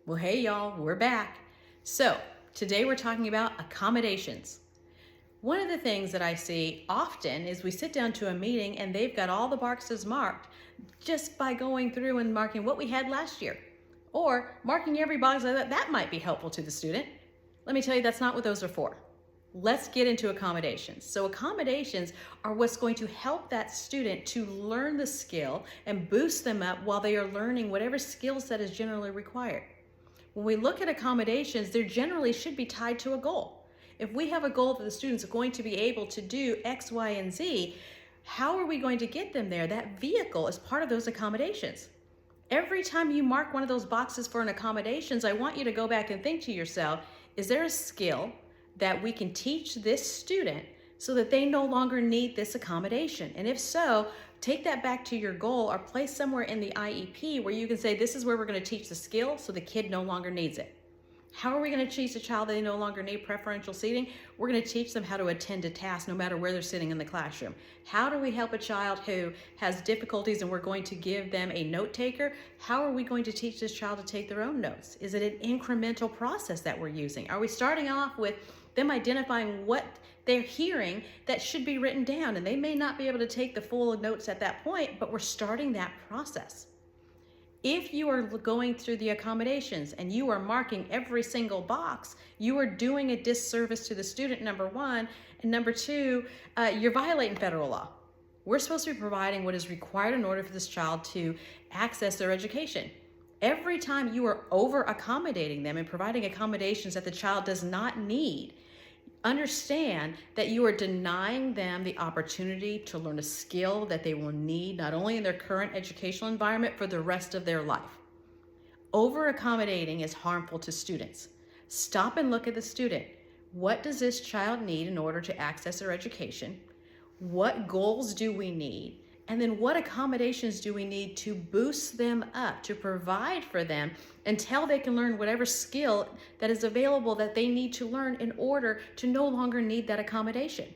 Well, hey y'all, we're back. So today we're talking about accommodations. One of the things that I see often is we sit down to a meeting and they've got all the boxes marked just by going through and marking what we had last year, or marking every box that might be helpful to the student. Let me tell you, that's not what those are for. Let's get into accommodations. So accommodations are what's going to help that student to learn the skill and boost them up while they are learning whatever skill set is generally required. When we look at accommodations, they generally should be tied to a goal. If we have a goal that the students are going to be able to do X, Y, and Z, how are we going to get them there? That vehicle is part of those accommodations. Every time you mark one of those boxes for an accommodations, I want you to go back and think to yourself, is there a skill that we can teach this student so that they no longer need this accommodation? And if so, take that back to your goal or place somewhere in the IEP where you can say, this is where we're going to teach the skill so the kid no longer needs it. How are we going to teach a child that they no longer need preferential seating? We're going to teach them how to attend to tasks no matter where they're sitting in the classroom. How do we help a child who has difficulties and we're going to give them a note taker? How are we going to teach this child to take their own notes? Is it an incremental process that we're using? Are we starting off with them identifying what they're hearing that should be written down? And they may not be able to take the full notes at that point, but we're starting that process. If you are going through the accommodations and you are marking every single box, you are doing a disservice to the student, number one, and number two, you're violating federal law. We're supposed to be providing what is required in order for this child to access their education. Every time you are over accommodating them and providing accommodations that the child does not need, understand that you are denying them the opportunity to learn a skill that they will need not only in their current educational environment for the rest of their life. Over accommodating is harmful to students. Stop and look at the student. What does this child need in order to access their education? What goals do we need? And then what accommodations do we need to boost them up, to provide for them until they can learn whatever skill that is available that they need to learn in order to no longer need that accommodation?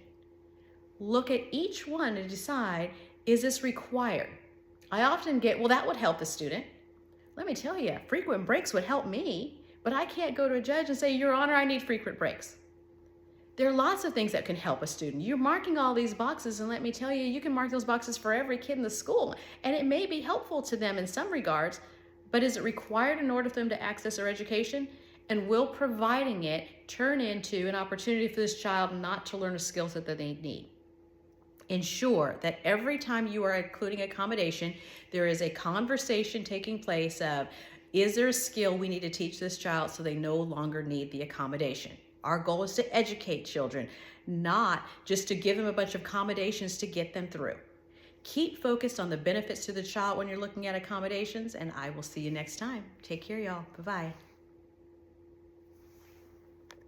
Look at each one and decide, is this required? I often get, well, that would help the student. Let me tell you, frequent breaks would help me, but I can't go to a judge and say, Your Honor, I need frequent breaks. There are lots of things that can help a student. You're marking all these boxes, and let me tell you, you can mark those boxes for every kid in the school, and it may be helpful to them in some regards, but is it required in order for them to access their education? And will providing it turn into an opportunity for this child not to learn a skill set that they need? Ensure that every time you are including accommodation, there is a conversation taking place of, is there a skill we need to teach this child so they no longer need the accommodation? Our goal is to educate children, not just to give them a bunch of accommodations to get them through. Keep focused on the benefits to the child when you're looking at accommodations, and I will see you next time. Take care, y'all. Bye-bye.